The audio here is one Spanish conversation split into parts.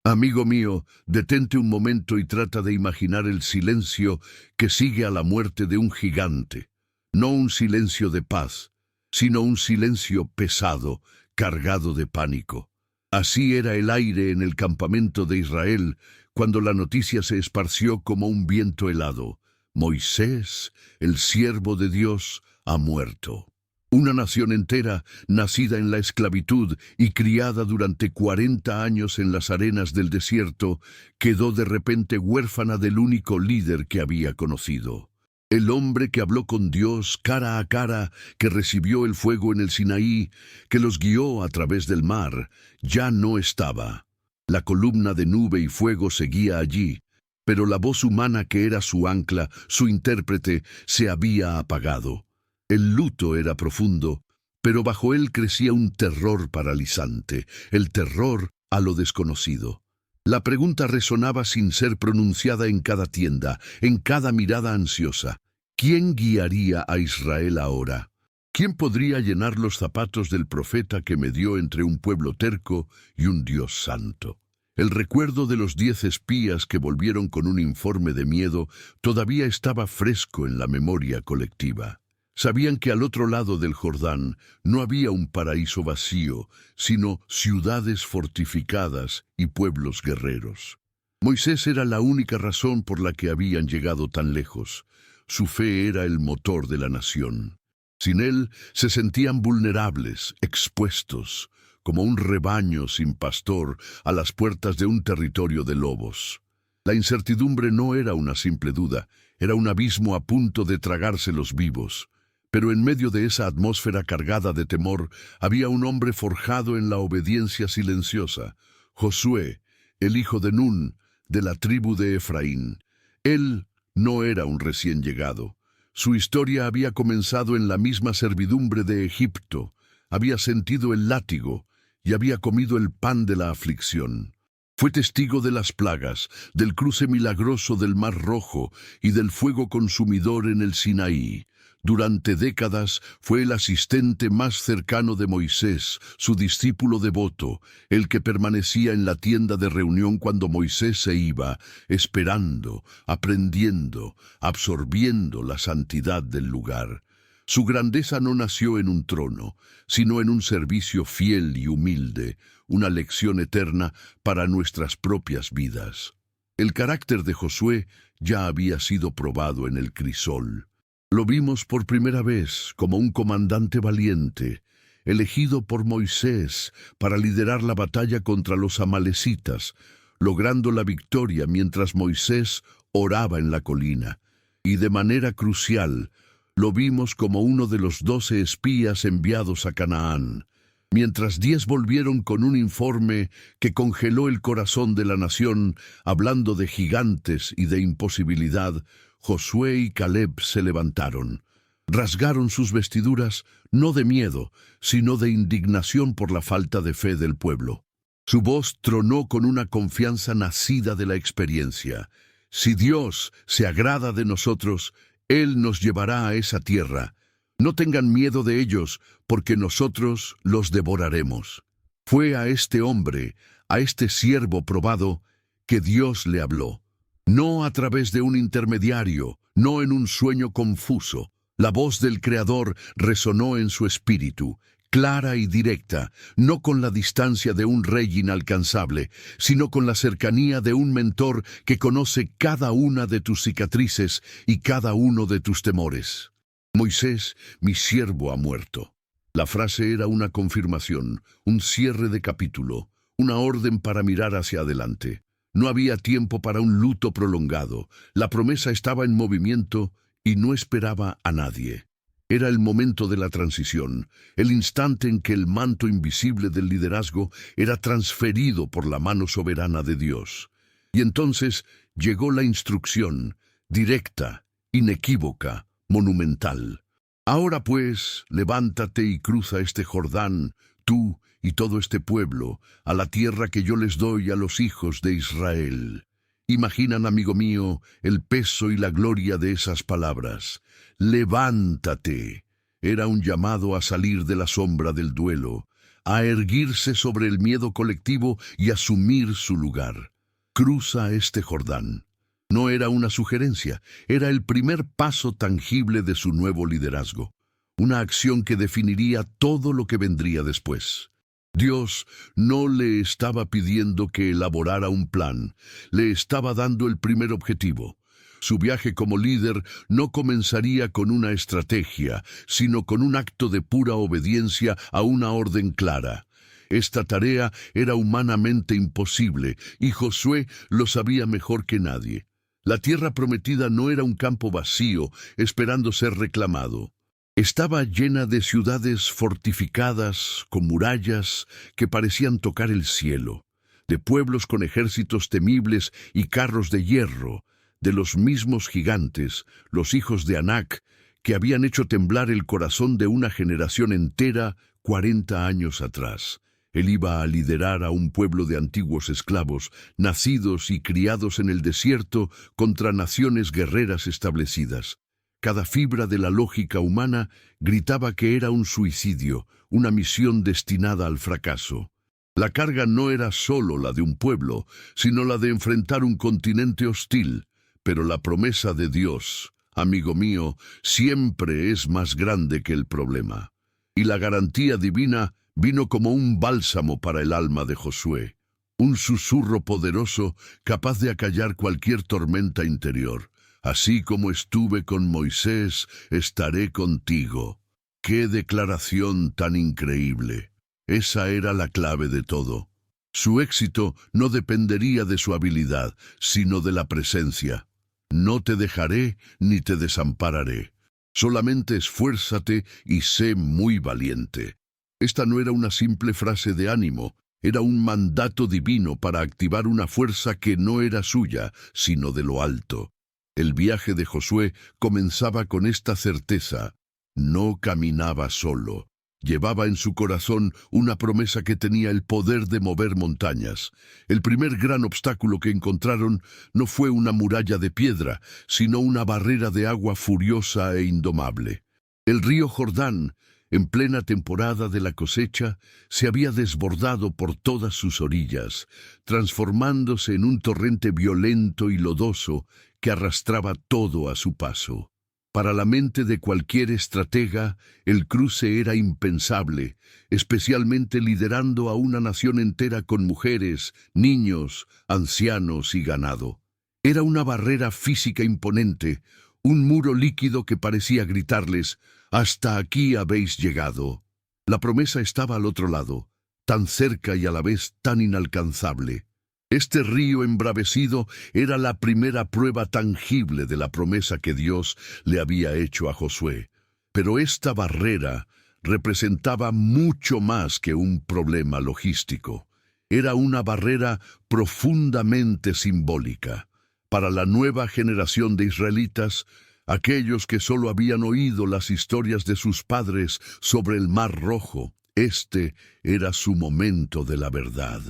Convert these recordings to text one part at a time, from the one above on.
Amigo mío, detente un momento y trata de imaginar el silencio que sigue a la muerte de un gigante. No un silencio de paz, sino un silencio pesado, cargado de pánico. Así era el aire en el campamento de Israel cuando la noticia se esparció como un viento helado. Moisés, el siervo de Dios, ha muerto. Una nación entera, nacida en la esclavitud y criada durante 40 años en las arenas del desierto, quedó de repente huérfana del único líder que había conocido. El hombre que habló con Dios cara a cara, que recibió el fuego en el Sinaí, que los guió a través del mar, ya no estaba. La columna de nube y fuego seguía allí, pero la voz humana que era su ancla, su intérprete, se había apagado. El luto era profundo, pero bajo él crecía un terror paralizante, el terror a lo desconocido. La pregunta resonaba sin ser pronunciada en cada tienda, en cada mirada ansiosa. ¿Quién guiaría a Israel ahora? ¿Quién podría llenar los zapatos del profeta que medió entre un pueblo terco y un Dios santo? El recuerdo de los 10 espías que volvieron con un informe de miedo todavía estaba fresco en la memoria colectiva. Sabían que al otro lado del Jordán no había un paraíso vacío, sino ciudades fortificadas y pueblos guerreros. Moisés era la única razón por la que habían llegado tan lejos. Su fe era el motor de la nación. Sin él se sentían vulnerables, expuestos, como un rebaño sin pastor a las puertas de un territorio de lobos. La incertidumbre no era una simple duda, era un abismo a punto de tragárselos vivos. Pero en medio de esa atmósfera cargada de temor, había un hombre forjado en la obediencia silenciosa, Josué, el hijo de Nun, de la tribu de Efraín. Él no era un recién llegado. Su historia había comenzado en la misma servidumbre de Egipto, había sentido el látigo y había comido el pan de la aflicción. Fue testigo de las plagas, del cruce milagroso del Mar Rojo y del fuego consumidor en el Sinaí. Durante décadas fue el asistente más cercano de Moisés, su discípulo devoto, el que permanecía en la tienda de reunión cuando Moisés se iba, esperando, aprendiendo, absorbiendo la santidad del lugar. Su grandeza no nació en un trono, sino en un servicio fiel y humilde, una lección eterna para nuestras propias vidas. El carácter de Josué ya había sido probado en el crisol. Lo vimos por primera vez como un comandante valiente, elegido por Moisés para liderar la batalla contra los amalecitas, logrando la victoria mientras Moisés oraba en la colina. Y de manera crucial, lo vimos como uno de los 12 espías enviados a Canaán. Mientras 10 volvieron con un informe que congeló el corazón de la nación, hablando de gigantes y de imposibilidad, Josué y Caleb se levantaron. Rasgaron sus vestiduras, no de miedo, sino de indignación por la falta de fe del pueblo. Su voz tronó con una confianza nacida de la experiencia. Si Dios se agrada de nosotros, Él nos llevará a esa tierra. No tengan miedo de ellos, porque nosotros los devoraremos. Fue a este hombre, a este siervo probado, que Dios le habló. No a través de un intermediario, no en un sueño confuso. La voz del Creador resonó en su espíritu, clara y directa, no con la distancia de un rey inalcanzable, sino con la cercanía de un mentor que conoce cada una de tus cicatrices y cada uno de tus temores. Moisés, mi siervo, ha muerto. La frase era una confirmación, un cierre de capítulo, una orden para mirar hacia adelante. No había tiempo para un luto prolongado. La promesa estaba en movimiento y no esperaba a nadie. Era el momento de la transición, el instante en que el manto invisible del liderazgo era transferido por la mano soberana de Dios. Y entonces llegó la instrucción, directa, inequívoca, monumental. Ahora pues, levántate y cruza este Jordán, tú y todo este pueblo, a la tierra que yo les doy a los hijos de Israel. Imaginan, amigo mío, el peso y la gloria de esas palabras. Levántate. Era un llamado a salir de la sombra del duelo, a erguirse sobre el miedo colectivo y asumir su lugar. Cruza este Jordán. No era una sugerencia, era el primer paso tangible de su nuevo liderazgo, una acción que definiría todo lo que vendría después. Dios no le estaba pidiendo que elaborara un plan, le estaba dando el primer objetivo. Su viaje como líder no comenzaría con una estrategia, sino con un acto de pura obediencia a una orden clara. Esta tarea era humanamente imposible, y Josué lo sabía mejor que nadie. La tierra prometida no era un campo vacío, esperando ser reclamado. Estaba llena de ciudades fortificadas, con murallas que parecían tocar el cielo, de pueblos con ejércitos temibles y carros de hierro, de los mismos gigantes, los hijos de Anac, que habían hecho temblar el corazón de una generación entera 40 años atrás. Él iba a liderar a un pueblo de antiguos esclavos, nacidos y criados en el desierto contra naciones guerreras establecidas. Cada fibra de la lógica humana gritaba que era un suicidio, una misión destinada al fracaso. La carga no era solo la de un pueblo, sino la de enfrentar un continente hostil. Pero la promesa de Dios, amigo mío, siempre es más grande que el problema. Y la garantía divina vino como un bálsamo para el alma de Josué, un susurro poderoso capaz de acallar cualquier tormenta interior. Así como estuve con Moisés, estaré contigo. ¡Qué declaración tan increíble! Esa era la clave de todo. Su éxito no dependería de su habilidad, sino de la presencia. No te dejaré ni te desampararé. Solamente esfuérzate y sé muy valiente. Esta no era una simple frase de ánimo, era un mandato divino para activar una fuerza que no era suya, sino de lo alto. El viaje de Josué comenzaba con esta certeza. No caminaba solo. Llevaba en su corazón una promesa que tenía el poder de mover montañas. El primer gran obstáculo que encontraron no fue una muralla de piedra, sino una barrera de agua furiosa e indomable. El río Jordán, en plena temporada de la cosecha, se había desbordado por todas sus orillas, transformándose en un torrente violento y lodoso que arrastraba todo a su paso. Para la mente de cualquier estratega, el cruce era impensable, especialmente liderando a una nación entera con mujeres, niños, ancianos y ganado. Era una barrera física imponente, un muro líquido que parecía gritarles: «Hasta aquí habéis llegado». La promesa estaba al otro lado, tan cerca y a la vez tan inalcanzable. Este río embravecido era la primera prueba tangible de la promesa que Dios le había hecho a Josué. Pero esta barrera representaba mucho más que un problema logístico. Era una barrera profundamente simbólica. Para la nueva generación de israelitas, aquellos que solo habían oído las historias de sus padres sobre el Mar Rojo, este era su momento de la verdad.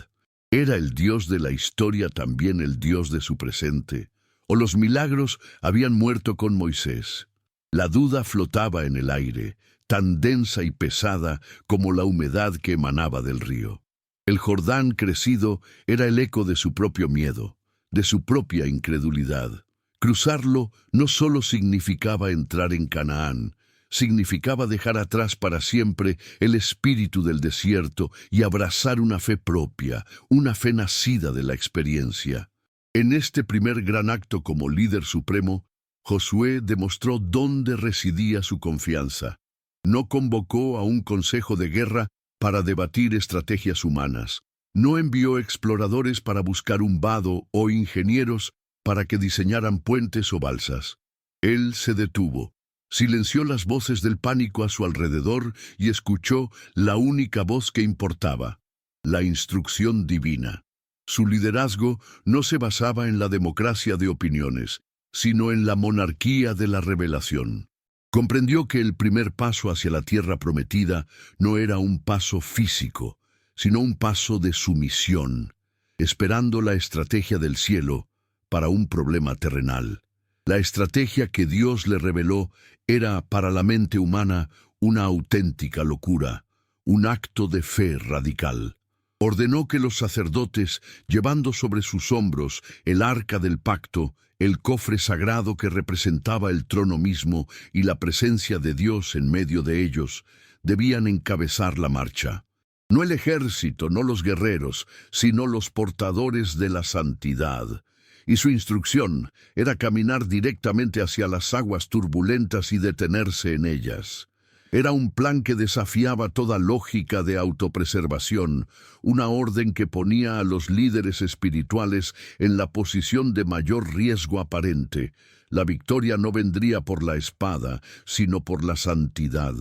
¿Era el Dios de la historia también el Dios de su presente? ¿O los milagros habían muerto con Moisés? La duda flotaba en el aire, tan densa y pesada como la humedad que emanaba del río. El Jordán crecido era el eco de su propio miedo, de su propia incredulidad. Cruzarlo no solo significaba entrar en Canaán, significaba dejar atrás para siempre el espíritu del desierto y abrazar una fe propia, una fe nacida de la experiencia. En este primer gran acto como líder supremo, Josué demostró dónde residía su confianza. No convocó a un consejo de guerra para debatir estrategias humanas. No envió exploradores para buscar un vado o ingenieros para que diseñaran puentes o balsas. Él se detuvo. Silenció las voces del pánico a su alrededor y escuchó la única voz que importaba, la instrucción divina. Su liderazgo no se basaba en la democracia de opiniones, sino en la monarquía de la revelación. Comprendió que el primer paso hacia la tierra prometida no era un paso físico, sino un paso de sumisión, esperando la estrategia del cielo para un problema terrenal. La estrategia que Dios le reveló era para la mente humana una auténtica locura, un acto de fe radical. Ordenó que los sacerdotes, llevando sobre sus hombros el arca del pacto, el cofre sagrado que representaba el trono mismo y la presencia de Dios en medio de ellos, debían encabezar la marcha. No el ejército, no los guerreros, sino los portadores de la santidad. Y su instrucción era caminar directamente hacia las aguas turbulentas y detenerse en ellas. Era un plan que desafiaba toda lógica de autopreservación, una orden que ponía a los líderes espirituales en la posición de mayor riesgo aparente. La victoria no vendría por la espada, sino por la santidad.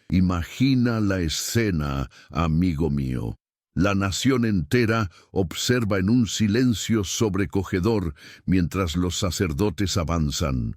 Imagina la escena, amigo mío. La nación entera observa en un silencio sobrecogedor mientras los sacerdotes avanzan.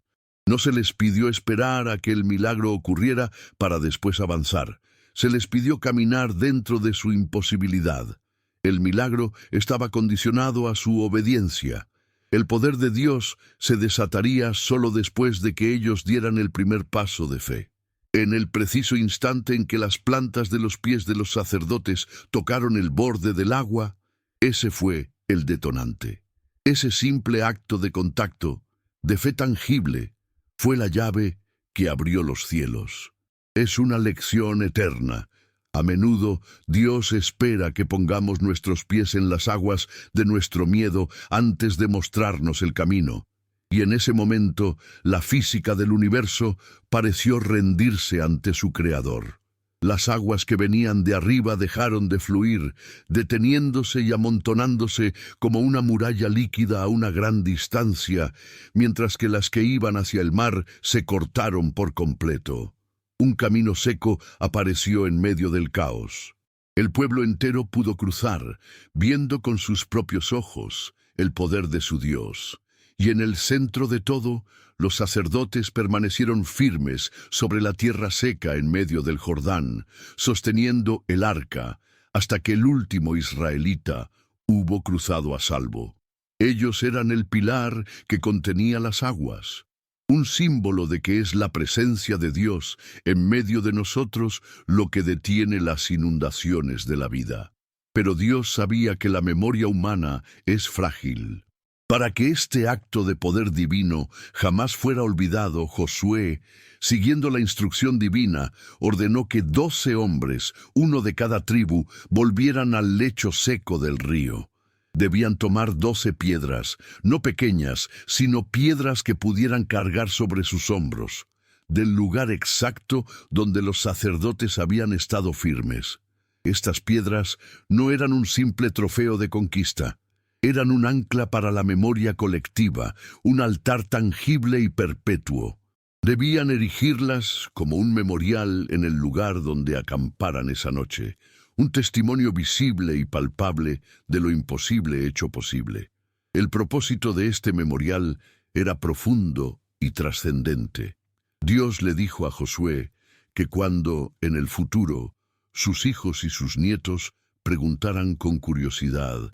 No se les pidió esperar a que el milagro ocurriera para después avanzar. Se les pidió caminar dentro de su imposibilidad. El milagro estaba condicionado a su obediencia. El poder de Dios se desataría solo después de que ellos dieran el primer paso de fe. En el preciso instante en que las plantas de los pies de los sacerdotes tocaron el borde del agua, ese fue el detonante. Ese simple acto de contacto, de fe tangible, fue la llave que abrió los cielos. Es una lección eterna. A menudo Dios espera que pongamos nuestros pies en las aguas de nuestro miedo antes de mostrarnos el camino. Y en ese momento, la física del universo pareció rendirse ante su creador. Las aguas que venían de arriba dejaron de fluir, deteniéndose y amontonándose como una muralla líquida a una gran distancia, mientras que las que iban hacia el mar se cortaron por completo. Un camino seco apareció en medio del caos. El pueblo entero pudo cruzar, viendo con sus propios ojos el poder de su Dios. Y en el centro de todo, los sacerdotes permanecieron firmes sobre la tierra seca en medio del Jordán, sosteniendo el arca, hasta que el último israelita hubo cruzado a salvo. Ellos eran el pilar que contenía las aguas, un símbolo de que es la presencia de Dios en medio de nosotros lo que detiene las inundaciones de la vida. Pero Dios sabía que la memoria humana es frágil. Para que este acto de poder divino jamás fuera olvidado, Josué, siguiendo la instrucción divina, ordenó que 12 hombres, uno de cada tribu, volvieran al lecho seco del río. Debían tomar 12 piedras, no pequeñas, sino piedras que pudieran cargar sobre sus hombros, del lugar exacto donde los sacerdotes habían estado firmes. Estas piedras no eran un simple trofeo de conquista. Eran un ancla para la memoria colectiva, un altar tangible y perpetuo. Debían erigirlas como un memorial en el lugar donde acamparan esa noche, un testimonio visible y palpable de lo imposible hecho posible. El propósito de este memorial era profundo y trascendente. Dios le dijo a Josué que cuando, en el futuro, sus hijos y sus nietos preguntaran con curiosidad,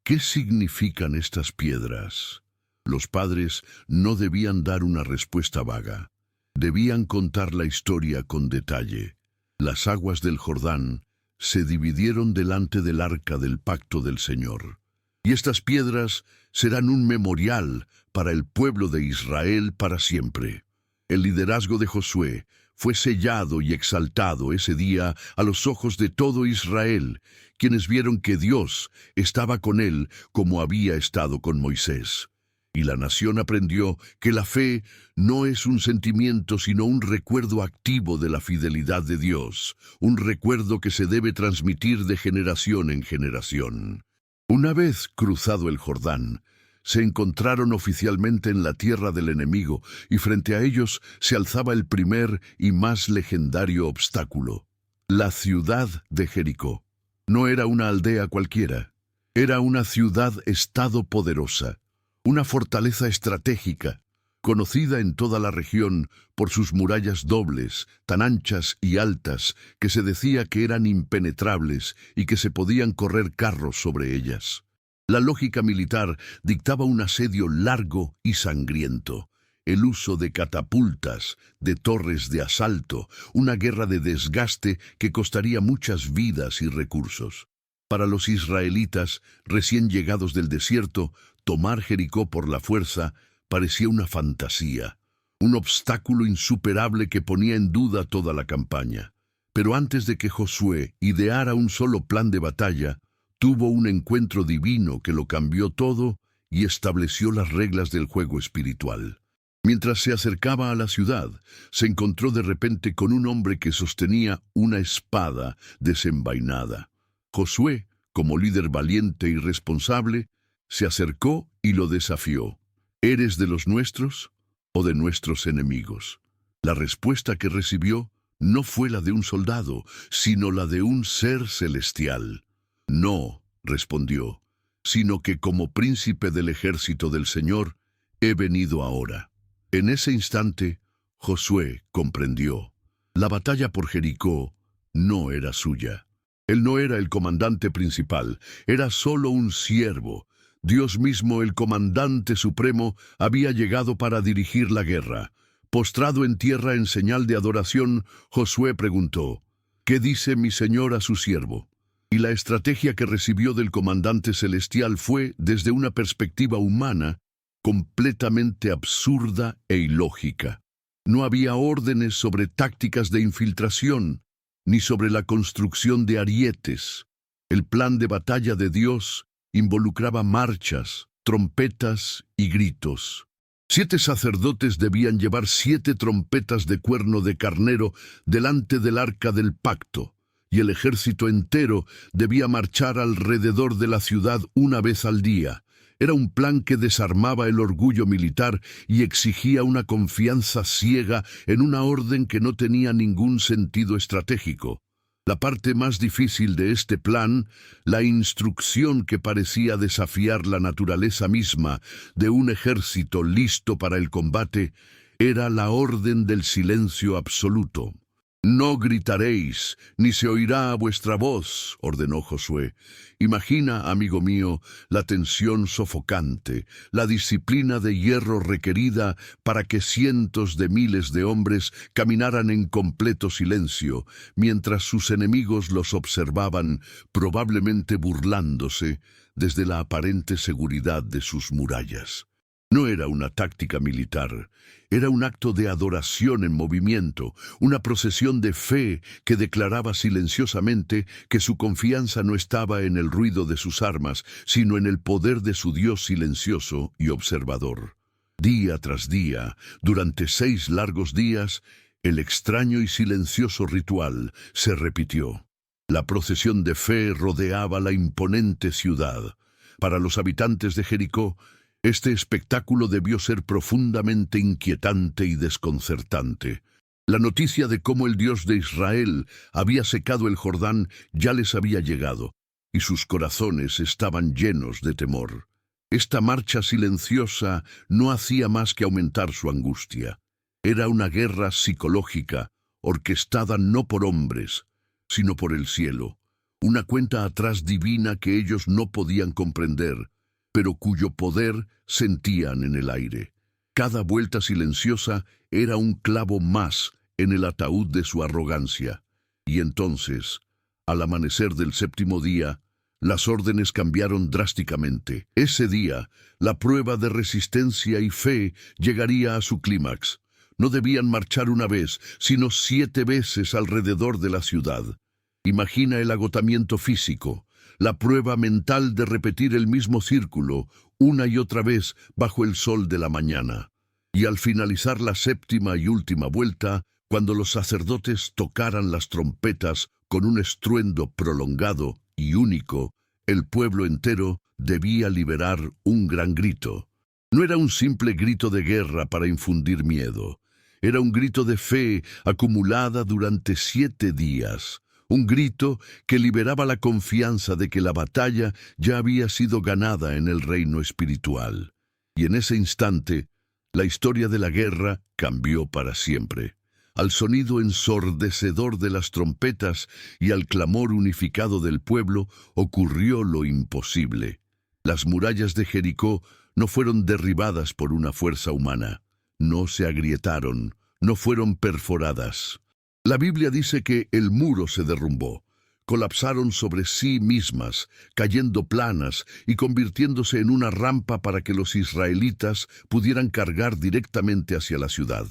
¿qué significan estas piedras? Los padres no debían dar una respuesta vaga. Debían contar la historia con detalle. Las aguas del Jordán se dividieron delante del arca del pacto del Señor. Y estas piedras serán un memorial para el pueblo de Israel para siempre. El liderazgo de Josué fue sellado y exaltado ese día a los ojos de todo Israel, quienes vieron que Dios estaba con él como había estado con Moisés. Y la nación aprendió que la fe no es un sentimiento sino un recuerdo activo de la fidelidad de Dios, un recuerdo que se debe transmitir de generación en generación. Una vez cruzado el Jordán, se encontraron oficialmente en la tierra del enemigo y frente a ellos se alzaba el primer y más legendario obstáculo, la ciudad de Jericó. No era una aldea cualquiera, era una ciudad-estado poderosa, una fortaleza estratégica, conocida en toda la región por sus murallas dobles, tan anchas y altas que se decía que eran impenetrables y que se podían correr carros sobre ellas. La lógica militar dictaba un asedio largo y sangriento, el uso de catapultas, de torres de asalto, una guerra de desgaste que costaría muchas vidas y recursos. Para los israelitas, recién llegados del desierto, tomar Jericó por la fuerza parecía una fantasía, un obstáculo insuperable que ponía en duda toda la campaña. Pero antes de que Josué ideara un solo plan de batalla, tuvo un encuentro divino que lo cambió todo y estableció las reglas del juego espiritual. Mientras se acercaba a la ciudad, se encontró de repente con un hombre que sostenía una espada desenvainada. Josué, como líder valiente y responsable, se acercó y lo desafió. ¿Eres de los nuestros o de nuestros enemigos? La respuesta que recibió no fue la de un soldado, sino la de un ser celestial. No, respondió, sino que como príncipe del ejército del Señor, he venido ahora. En ese instante, Josué comprendió. La batalla por Jericó no era suya. Él no era el comandante principal, era solo un siervo. Dios mismo, el comandante supremo, había llegado para dirigir la guerra. Postrado en tierra en señal de adoración, Josué preguntó, ¿qué dice mi señor a su siervo? Y la estrategia que recibió del comandante celestial fue, desde una perspectiva humana, completamente absurda e ilógica. No había órdenes sobre tácticas de infiltración, ni sobre la construcción de arietes. El plan de batalla de Dios involucraba marchas, trompetas y gritos. 7 sacerdotes debían llevar 7 trompetas de cuerno de carnero delante del arca del pacto, y el ejército entero debía marchar alrededor de la ciudad una vez al día. Era un plan que desarmaba el orgullo militar y exigía una confianza ciega en una orden que no tenía ningún sentido estratégico. La parte más difícil de este plan, la instrucción que parecía desafiar la naturaleza misma de un ejército listo para el combate, era la orden del silencio absoluto. No gritaréis, ni se oirá vuestra voz, ordenó Josué. Imagina, amigo mío, la tensión sofocante, la disciplina de hierro requerida para que cientos de miles de hombres caminaran en completo silencio, mientras sus enemigos los observaban, probablemente burlándose, desde la aparente seguridad de sus murallas. No era una táctica militar, era un acto de adoración en movimiento, una procesión de fe que declaraba silenciosamente que su confianza no estaba en el ruido de sus armas, sino en el poder de su Dios silencioso y observador. Día tras día, durante 6 largos días, el extraño y silencioso ritual se repitió. La procesión de fe rodeaba la imponente ciudad. Para los habitantes de Jericó, este espectáculo debió ser profundamente inquietante y desconcertante. La noticia de cómo el Dios de Israel había secado el Jordán ya les había llegado, y sus corazones estaban llenos de temor. Esta marcha silenciosa no hacía más que aumentar su angustia. Era una guerra psicológica, orquestada no por hombres, sino por el cielo, una cuenta atrás divina que ellos no podían comprender, pero cuyo poder sentían en el aire. Cada vuelta silenciosa era un clavo más en el ataúd de su arrogancia. Y entonces, al amanecer del 7º día, las órdenes cambiaron drásticamente. Ese día, la prueba de resistencia y fe llegaría a su clímax. No debían marchar una vez, sino 7 veces alrededor de la ciudad. Imagina el agotamiento físico, la prueba mental de repetir el mismo círculo una y otra vez bajo el sol de la mañana. Y al finalizar la 7ª y última vuelta, cuando los sacerdotes tocaran las trompetas con un estruendo prolongado y único, el pueblo entero debía liberar un gran grito. No era un simple grito de guerra para infundir miedo. Era un grito de fe acumulada durante 7 días. Un grito que liberaba la confianza de que la batalla ya había sido ganada en el reino espiritual. Y en ese instante, la historia de la guerra cambió para siempre. Al sonido ensordecedor de las trompetas y al clamor unificado del pueblo, ocurrió lo imposible. Las murallas de Jericó no fueron derribadas por una fuerza humana. no se agrietaron, no fueron perforadas. La Biblia dice que el muro se derrumbó. Colapsaron sobre sí mismas, cayendo planas y convirtiéndose en una rampa para que los israelitas pudieran cargar directamente hacia la ciudad.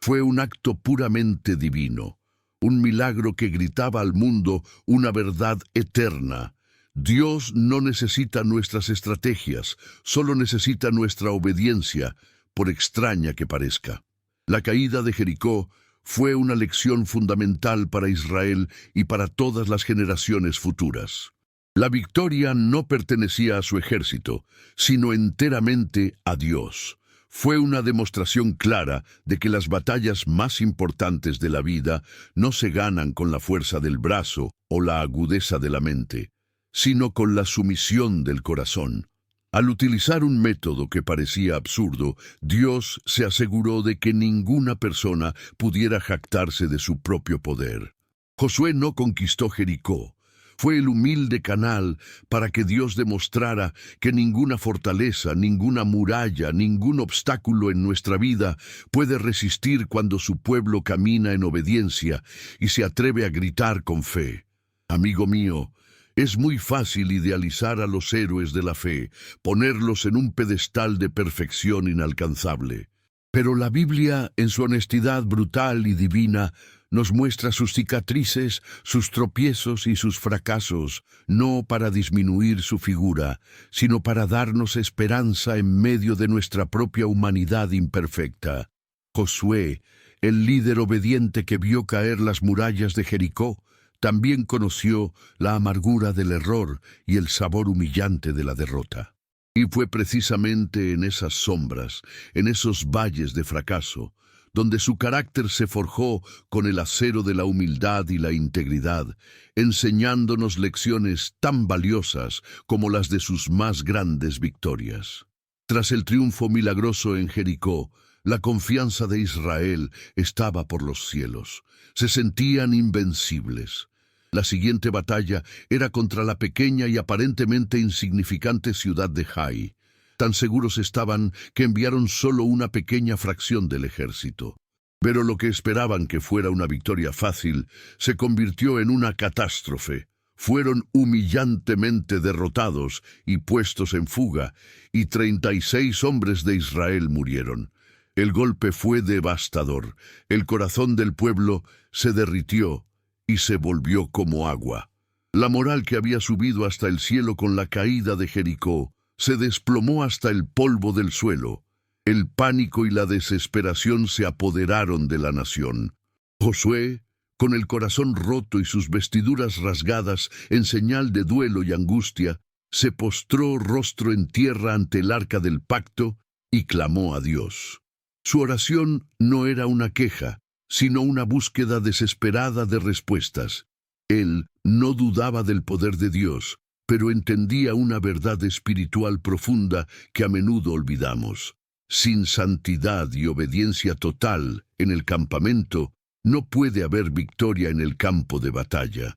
Fue un acto puramente divino, un milagro que gritaba al mundo una verdad eterna. Dios no necesita nuestras estrategias, solo necesita nuestra obediencia, por extraña que parezca. La caída de Jericó fue una lección fundamental para Israel y para todas las generaciones futuras. La victoria no pertenecía a su ejército, sino enteramente a Dios. Fue una demostración clara de que las batallas más importantes de la vida no se ganan con la fuerza del brazo o la agudeza de la mente, sino con la sumisión del corazón. Al utilizar un método que parecía absurdo, Dios se aseguró de que ninguna persona pudiera jactarse de su propio poder. Josué no conquistó Jericó. Fue el humilde canal para que Dios demostrara que ninguna fortaleza, ninguna muralla, ningún obstáculo en nuestra vida puede resistir cuando su pueblo camina en obediencia y se atreve a gritar con fe. Amigo mío, es muy fácil idealizar a los héroes de la fe, ponerlos en un pedestal de perfección inalcanzable. Pero la Biblia, en su honestidad brutal y divina, nos muestra sus cicatrices, sus tropiezos y sus fracasos, no para disminuir su figura, sino para darnos esperanza en medio de nuestra propia humanidad imperfecta. Josué, el líder obediente que vio caer las murallas de Jericó, también conoció la amargura del error y el sabor humillante de la derrota. Y fue precisamente en esas sombras, en esos valles de fracaso, donde su carácter se forjó con el acero de la humildad y la integridad, enseñándonos lecciones tan valiosas como las de sus más grandes victorias. Tras el triunfo milagroso en Jericó, la confianza de Israel estaba por los cielos. Se sentían invencibles. La siguiente batalla era contra la pequeña y aparentemente insignificante ciudad de Jai. Tan seguros estaban que enviaron solo una pequeña fracción del ejército. Pero lo que esperaban que fuera una victoria fácil se convirtió en una catástrofe. Fueron humillantemente derrotados y puestos en fuga, y 36 hombres de Israel murieron. El golpe fue devastador. El corazón del pueblo se derritió y se volvió como agua. La moral que había subido hasta el cielo con la caída de Jericó se desplomó hasta el polvo del suelo. El pánico y la desesperación se apoderaron de la nación. Josué, con el corazón roto y sus vestiduras rasgadas en señal de duelo y angustia, se postró rostro en tierra ante el arca del pacto y clamó a Dios. Su oración no era una queja, sino una búsqueda desesperada de respuestas. Él no dudaba del poder de Dios, pero entendía una verdad espiritual profunda que a menudo olvidamos. Sin santidad y obediencia total en el campamento, no puede haber victoria en el campo de batalla.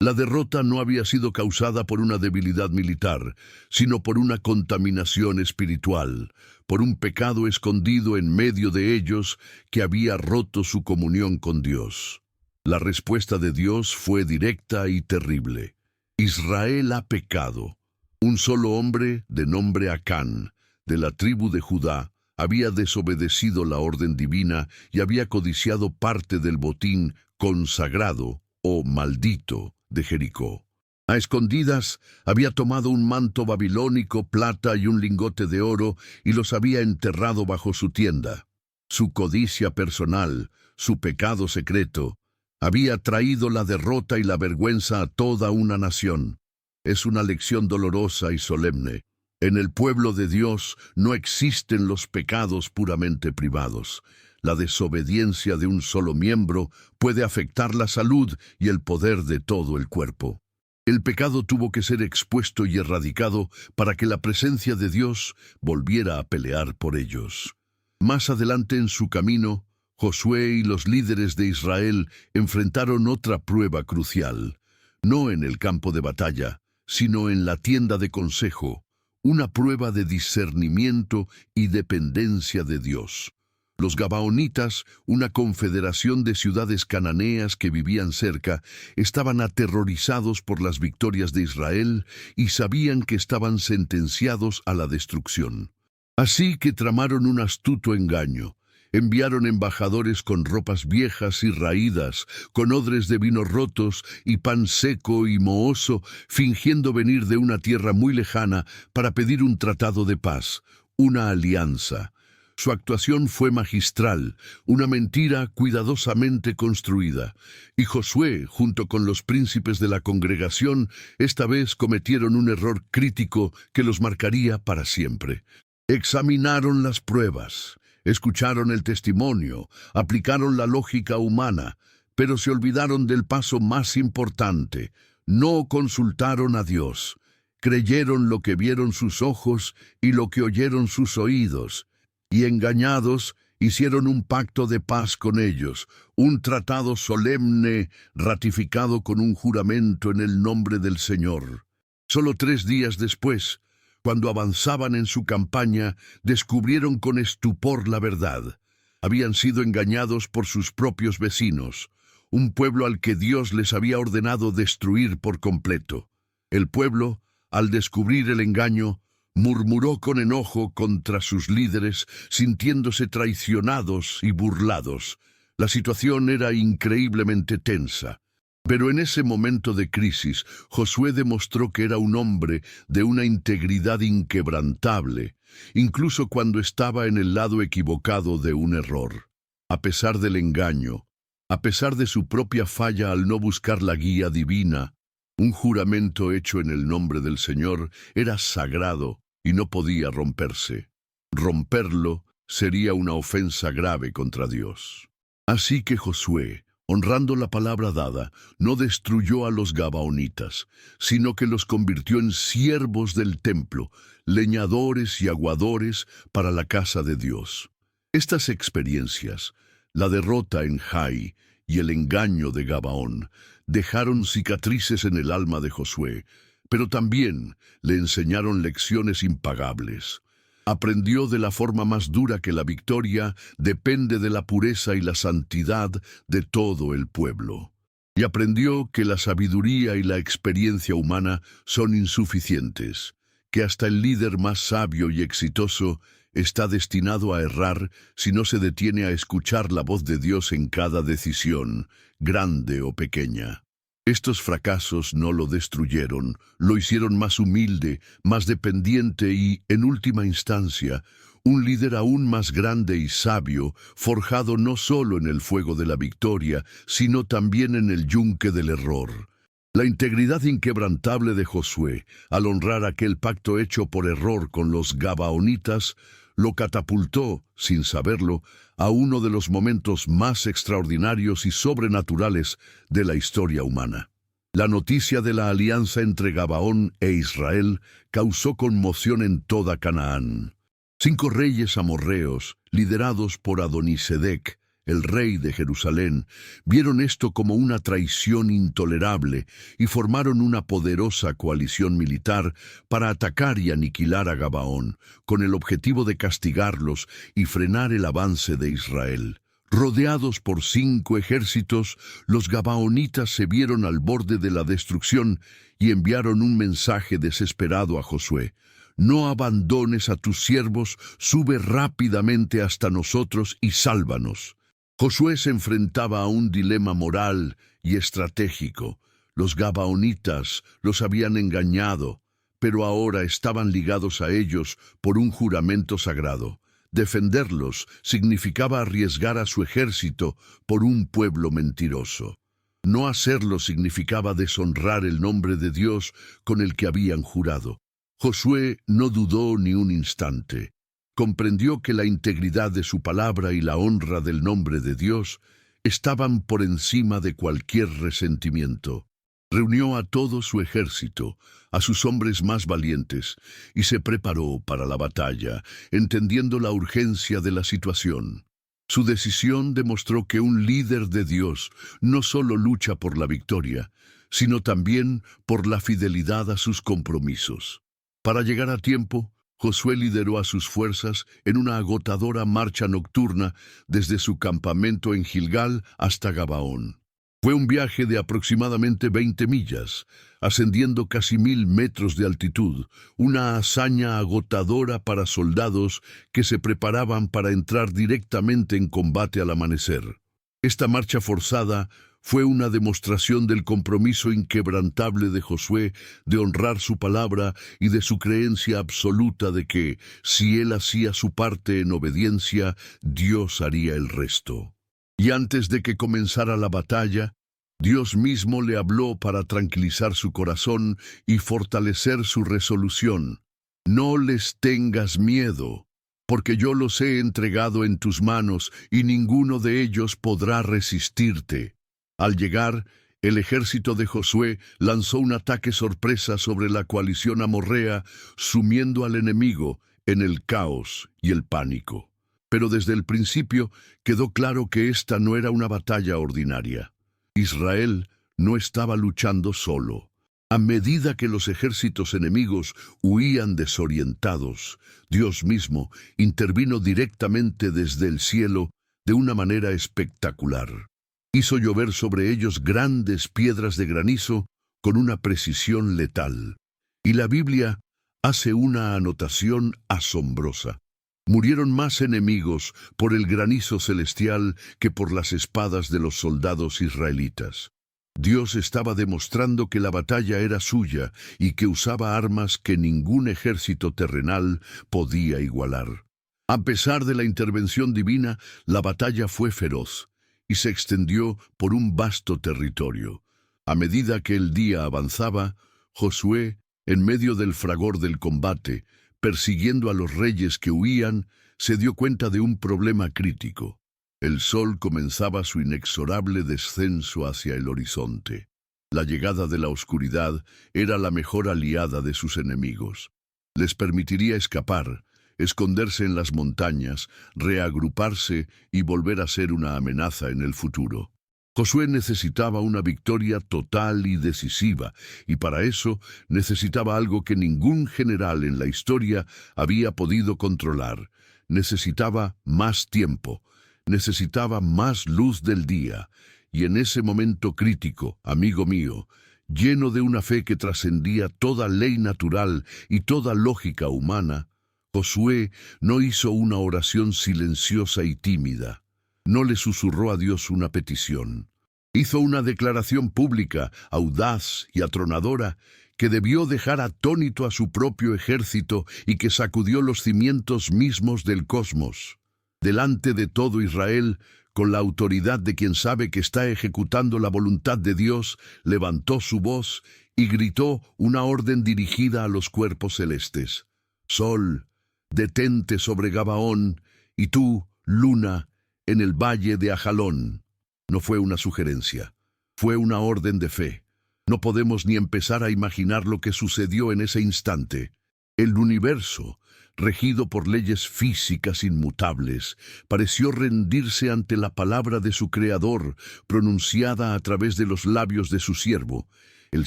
La derrota no había sido causada por una debilidad militar, sino por una contaminación espiritual, por un pecado escondido en medio de ellos que había roto su comunión con Dios. La respuesta de Dios fue directa y terrible. Israel ha pecado. Un solo hombre, de nombre Acán, de la tribu de Judá, había desobedecido la orden divina y había codiciado parte del botín consagrado o maldito de Jericó. A escondidas había tomado un manto babilónico, plata y un lingote de oro y los había enterrado bajo su tienda. Su codicia personal, su pecado secreto, había traído la derrota y la vergüenza a toda una nación. Es una lección dolorosa y solemne. En el pueblo de Dios no existen los pecados puramente privados. La desobediencia de un solo miembro puede afectar la salud y el poder de todo el cuerpo. El pecado tuvo que ser expuesto y erradicado para que la presencia de Dios volviera a pelear por ellos. Más adelante en su camino, Josué y los líderes de Israel enfrentaron otra prueba crucial, no en el campo de batalla, sino en la tienda de consejo, una prueba de discernimiento y dependencia de Dios. Los gabaonitas, una confederación de ciudades cananeas que vivían cerca, estaban aterrorizados por las victorias de Israel y sabían que estaban sentenciados a la destrucción. Así que tramaron un astuto engaño. Enviaron embajadores con ropas viejas y raídas, con odres de vino rotos y pan seco y mohoso, fingiendo venir de una tierra muy lejana para pedir un tratado de paz, una alianza. Su actuación fue magistral, una mentira cuidadosamente construida, y Josué, junto con los príncipes de la congregación, esta vez cometieron un error crítico que los marcaría para siempre. Examinaron las pruebas, escucharon el testimonio, aplicaron la lógica humana, pero se olvidaron del paso más importante. No consultaron a Dios. Creyeron lo que vieron sus ojos y lo que oyeron sus oídos, y engañados hicieron un pacto de paz con ellos, un tratado solemne ratificado con un juramento en el nombre del Señor. Solo 3 días después, cuando avanzaban en su campaña, descubrieron con estupor la verdad. Habían sido engañados por sus propios vecinos, un pueblo al que Dios les había ordenado destruir por completo. El pueblo, al descubrir el engaño, murmuró con enojo contra sus líderes, sintiéndose traicionados y burlados. La situación era increíblemente tensa. Pero en ese momento de crisis, Josué demostró que era un hombre de una integridad inquebrantable, incluso cuando estaba en el lado equivocado de un error. A pesar del engaño, a pesar de su propia falla al no buscar la guía divina, un juramento hecho en el nombre del Señor era sagrado y no podía romperse. Romperlo sería una ofensa grave contra Dios. Así que Josué, honrando la palabra dada, no destruyó a los gabaonitas, sino que los convirtió en siervos del templo, leñadores y aguadores para la casa de Dios. Estas experiencias, la derrota en Jai y el engaño de Gabaón, dejaron cicatrices en el alma de Josué, pero también le enseñaron lecciones impagables. Aprendió de la forma más dura que la victoria depende de la pureza y la santidad de todo el pueblo. Y aprendió que la sabiduría y la experiencia humana son insuficientes, que hasta el líder más sabio y exitoso está destinado a errar si no se detiene a escuchar la voz de Dios en cada decisión, grande o pequeña. Estos fracasos no lo destruyeron, lo hicieron más humilde, más dependiente y, en última instancia, un líder aún más grande y sabio, forjado no solo en el fuego de la victoria, sino también en el yunque del error. La integridad inquebrantable de Josué, al honrar aquel pacto hecho por error con los gabaonitas, lo catapultó, sin saberlo, a uno de los momentos más extraordinarios y sobrenaturales de la historia humana. La noticia de la alianza entre Gabaón e Israel causó conmoción en toda Canaán. 5 reyes amorreos, liderados por Adonisedec, el rey de Jerusalén, vieron esto como una traición intolerable y formaron una poderosa coalición militar para atacar y aniquilar a Gabaón, con el objetivo de castigarlos y frenar el avance de Israel. Rodeados por 5 ejércitos, los gabaonitas se vieron al borde de la destrucción y enviaron un mensaje desesperado a Josué. No abandones a tus siervos, sube rápidamente hasta nosotros y sálvanos. Josué se enfrentaba a un dilema moral y estratégico. Los gabaonitas los habían engañado, pero ahora estaban ligados a ellos por un juramento sagrado. Defenderlos significaba arriesgar a su ejército por un pueblo mentiroso. No hacerlo significaba deshonrar el nombre de Dios con el que habían jurado. Josué no dudó ni un instante. Comprendió que la integridad de su palabra y la honra del nombre de Dios estaban por encima de cualquier resentimiento. Reunió a todo su ejército, a sus hombres más valientes, y se preparó para la batalla, entendiendo la urgencia de la situación. Su decisión demostró que un líder de Dios no solo lucha por la victoria, sino también por la fidelidad a sus compromisos. Para llegar a tiempo, Josué lideró a sus fuerzas en una agotadora marcha nocturna desde su campamento en Gilgal hasta Gabaón. Fue un viaje de aproximadamente 20 millas, ascendiendo casi 1000 metros de altitud, una hazaña agotadora para soldados que se preparaban para entrar directamente en combate al amanecer. Esta marcha forzada fue una demostración del compromiso inquebrantable de Josué de honrar su palabra y de su creencia absoluta de que, si él hacía su parte en obediencia, Dios haría el resto. Y antes de que comenzara la batalla, Dios mismo le habló para tranquilizar su corazón y fortalecer su resolución. No les tengas miedo, porque yo los he entregado en tus manos y ninguno de ellos podrá resistirte. Al llegar, el ejército de Josué lanzó un ataque sorpresa sobre la coalición amorrea, sumiendo al enemigo en el caos y el pánico. Pero desde el principio quedó claro que esta no era una batalla ordinaria. Israel no estaba luchando solo. A medida que los ejércitos enemigos huían desorientados, Dios mismo intervino directamente desde el cielo de una manera espectacular. Hizo llover sobre ellos grandes piedras de granizo con una precisión letal. Y la Biblia hace una anotación asombrosa. Murieron más enemigos por el granizo celestial que por las espadas de los soldados israelitas. Dios estaba demostrando que la batalla era suya y que usaba armas que ningún ejército terrenal podía igualar. A pesar de la intervención divina, la batalla fue feroz y se extendió por un vasto territorio. A medida que el día avanzaba, Josué, en medio del fragor del combate, persiguiendo a los reyes que huían, se dio cuenta de un problema crítico. El sol comenzaba su inexorable descenso hacia el horizonte. La llegada de la oscuridad era la mejor aliada de sus enemigos. Les permitiría escapar, esconderse en las montañas, reagruparse y volver a ser una amenaza en el futuro. Josué necesitaba una victoria total y decisiva, y para eso necesitaba algo que ningún general en la historia había podido controlar. Necesitaba más tiempo, necesitaba más luz del día, y en ese momento crítico, amigo mío, lleno de una fe que trascendía toda ley natural y toda lógica humana, Josué no hizo una oración silenciosa y tímida. No le susurró a Dios una petición. Hizo una declaración pública, audaz y atronadora, que debió dejar atónito a su propio ejército y que sacudió los cimientos mismos del cosmos. Delante de todo Israel, con la autoridad de quien sabe que está ejecutando la voluntad de Dios, levantó su voz y gritó una orden dirigida a los cuerpos celestes. Sol, detente sobre Gabaón, y tú, luna, en el valle de Ajalón. No fue una sugerencia, fue una orden de fe. No podemos ni empezar a imaginar lo que sucedió en ese instante. El universo, regido por leyes físicas inmutables, pareció rendirse ante la palabra de su Creador, pronunciada a través de los labios de su siervo. El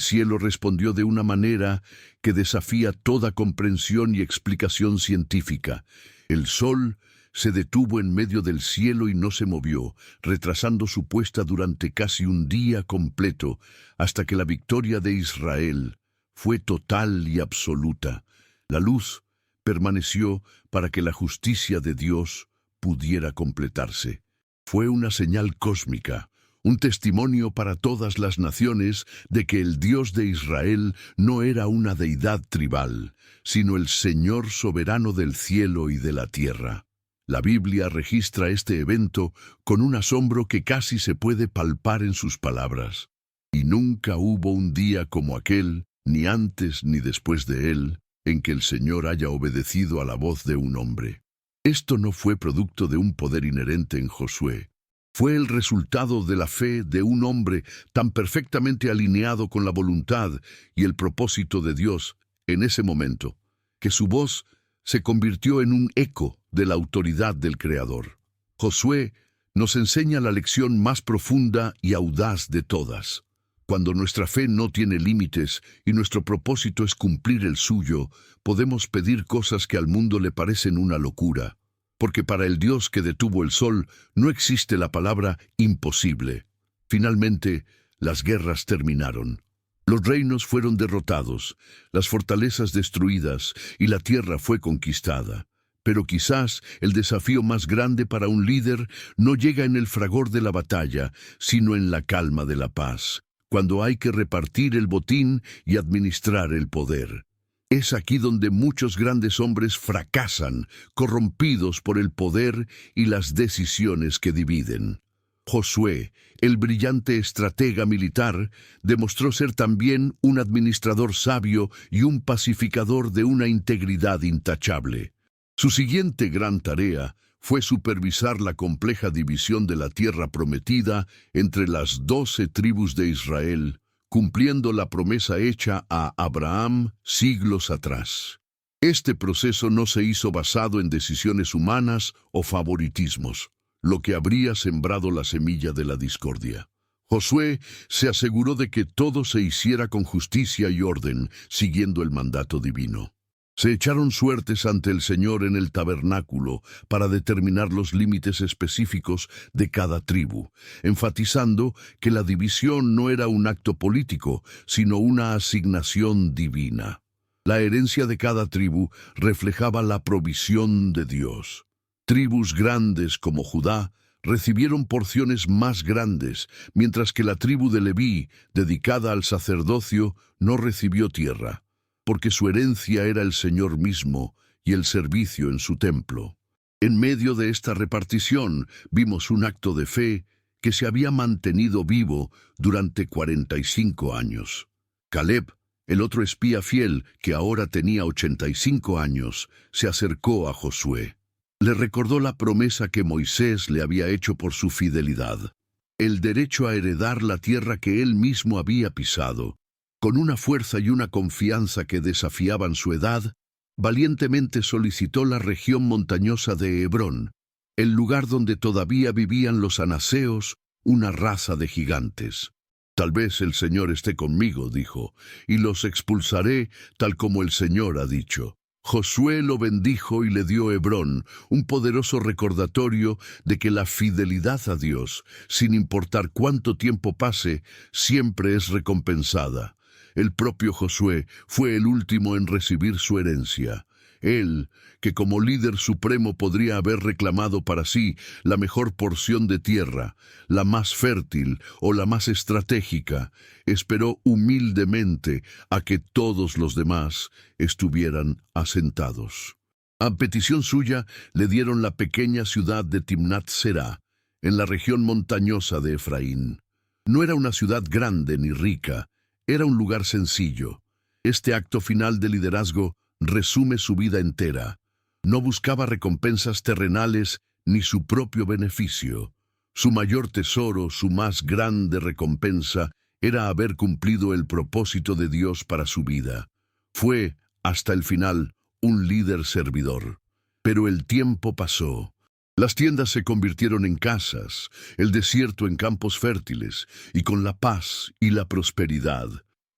cielo respondió de una manera que desafía toda comprensión y explicación científica. El sol se detuvo en medio del cielo y no se movió, retrasando su puesta durante casi un día completo, hasta que la victoria de Israel fue total y absoluta. La luz permaneció para que la justicia de Dios pudiera completarse. Fue una señal cósmica, un testimonio para todas las naciones de que el Dios de Israel no era una deidad tribal, sino el Señor soberano del cielo y de la tierra. La Biblia registra este evento con un asombro que casi se puede palpar en sus palabras. Y nunca hubo un día como aquel, ni antes ni después de él, en que el Señor haya obedecido a la voz de un hombre. Esto no fue producto de un poder inherente en Josué. Fue el resultado de la fe de un hombre tan perfectamente alineado con la voluntad y el propósito de Dios en ese momento, que su voz se convirtió en un eco de la autoridad del Creador. Josué nos enseña la lección más profunda y audaz de todas. Cuando nuestra fe no tiene límites y nuestro propósito es cumplir el suyo, podemos pedir cosas que al mundo le parecen una locura. Porque para el Dios que detuvo el sol no existe la palabra imposible. Finalmente, las guerras terminaron. Los reinos fueron derrotados, las fortalezas destruidas y la tierra fue conquistada. Pero quizás el desafío más grande para un líder no llega en el fragor de la batalla, sino en la calma de la paz, cuando hay que repartir el botín y administrar el poder. Es aquí donde muchos grandes hombres fracasan, corrompidos por el poder y las decisiones que dividen. Josué, el brillante estratega militar, demostró ser también un administrador sabio y un pacificador de una integridad intachable. Su siguiente gran tarea fue supervisar la compleja división de la tierra prometida entre las 12 tribus de Israel, cumpliendo la promesa hecha a Abraham siglos atrás. Este proceso no se hizo basado en decisiones humanas o favoritismos, lo que habría sembrado la semilla de la discordia. Josué se aseguró de que todo se hiciera con justicia y orden, siguiendo el mandato divino. Se echaron suertes ante el Señor en el tabernáculo para determinar los límites específicos de cada tribu, enfatizando que la división no era un acto político, sino una asignación divina. La herencia de cada tribu reflejaba la provisión de Dios. Tribus grandes como Judá recibieron porciones más grandes, mientras que la tribu de Leví, dedicada al sacerdocio, no recibió tierra, porque su herencia era el Señor mismo y el servicio en su templo. En medio de esta repartición vimos un acto de fe que se había mantenido vivo durante 45 años. Caleb, el otro espía fiel que ahora tenía 85 años, se acercó a Josué. Le recordó la promesa que Moisés le había hecho por su fidelidad, el derecho a heredar la tierra que él mismo había pisado. Con una fuerza y una confianza que desafiaban su edad, valientemente solicitó la región montañosa de Hebrón, el lugar donde todavía vivían los anaseos, una raza de gigantes. Tal vez el Señor esté conmigo, dijo, y los expulsaré tal como el Señor ha dicho. Josué lo bendijo y le dio Hebrón, un poderoso recordatorio de que la fidelidad a Dios, sin importar cuánto tiempo pase, siempre es recompensada. El propio Josué fue el último en recibir su herencia. Él, que como líder supremo podría haber reclamado para sí la mejor porción de tierra, la más fértil o la más estratégica, esperó humildemente a que todos los demás estuvieran asentados. A petición suya le dieron la pequeña ciudad de Timnat Será, en la región montañosa de Efraín. No era una ciudad grande ni rica, era un lugar sencillo. Este acto final de liderazgo resume su vida entera. No buscaba recompensas terrenales ni su propio beneficio. Su mayor tesoro, su más grande recompensa, era haber cumplido el propósito de Dios para su vida. Fue, hasta el final, un líder servidor. Pero el tiempo pasó. Las tiendas se convirtieron en casas, el desierto en campos fértiles, y con la paz y la prosperidad,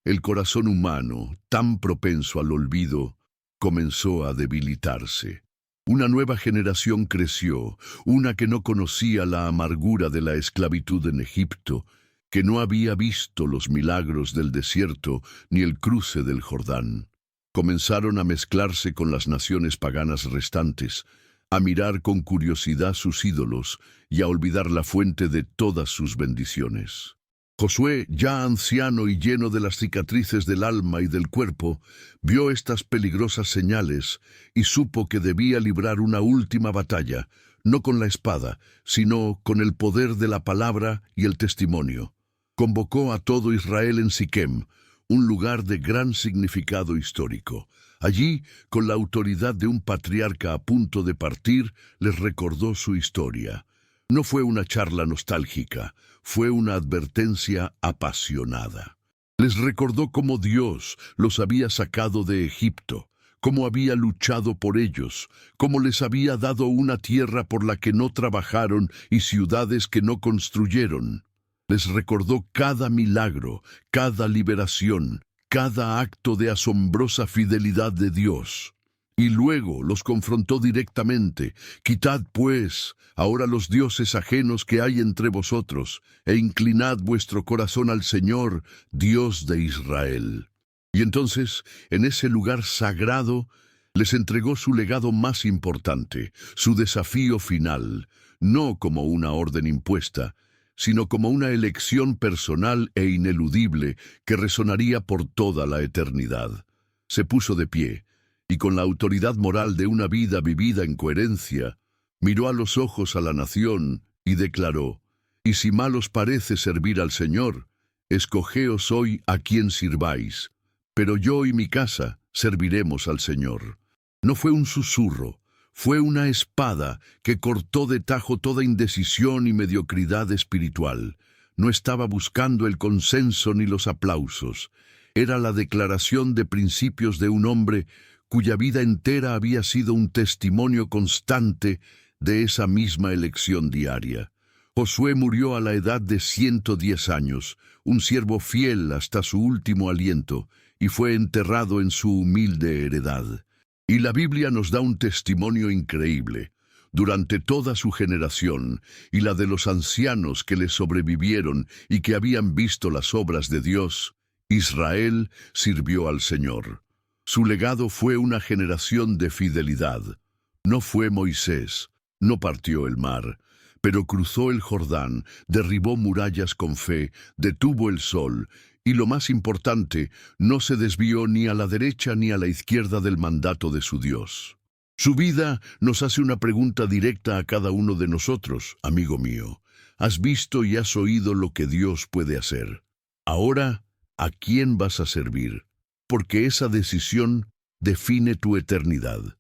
el corazón humano, tan propenso al olvido, comenzó a debilitarse. Una nueva generación creció, una que no conocía la amargura de la esclavitud en Egipto, que no había visto los milagros del desierto ni el cruce del Jordán. Comenzaron a mezclarse con las naciones paganas restantes, a mirar con curiosidad sus ídolos y a olvidar la fuente de todas sus bendiciones. Josué, ya anciano y lleno de las cicatrices del alma y del cuerpo, vio estas peligrosas señales y supo que debía librar una última batalla, no con la espada, sino con el poder de la palabra y el testimonio. Convocó a todo Israel en Siquem, un lugar de gran significado histórico. Allí, con la autoridad de un patriarca a punto de partir, les recordó su historia. No fue una charla nostálgica, fue una advertencia apasionada. Les recordó cómo Dios los había sacado de Egipto, cómo había luchado por ellos, cómo les había dado una tierra por la que no trabajaron y ciudades que no construyeron. Les recordó cada milagro, cada liberación, cada acto de asombrosa fidelidad de Dios. Y luego los confrontó directamente. Quitad, pues, ahora los dioses ajenos que hay entre vosotros, e inclinad vuestro corazón al Señor, Dios de Israel. Y entonces, en ese lugar sagrado, les entregó su legado más importante, su desafío final, no como una orden impuesta, sino como una elección personal e ineludible que resonaría por toda la eternidad. Se puso de pie, y con la autoridad moral de una vida vivida en coherencia, miró a los ojos a la nación y declaró: «Y si mal os parece servir al Señor, escogeos hoy a quien sirváis, pero yo y mi casa serviremos al Señor». No fue un susurro, fue una espada que cortó de tajo toda indecisión y mediocridad espiritual. No estaba buscando el consenso ni los aplausos. Era la declaración de principios de un hombre cuya vida entera había sido un testimonio constante de esa misma elección diaria. Josué murió a la edad de 110 años, un siervo fiel hasta su último aliento, y fue enterrado en su humilde heredad. Y la Biblia nos da un testimonio increíble. Durante toda su generación, y la de los ancianos que le sobrevivieron y que habían visto las obras de Dios, Israel sirvió al Señor. Su legado fue una generación de fidelidad. No fue Moisés, no partió el mar, pero cruzó el Jordán, derribó murallas con fe, detuvo el sol, y lo más importante, no se desvió ni a la derecha ni a la izquierda del mandato de su Dios. Su vida nos hace una pregunta directa a cada uno de nosotros, amigo mío. ¿Has visto y has oído lo que Dios puede hacer? Ahora, ¿a quién vas a servir? Porque esa decisión define tu eternidad.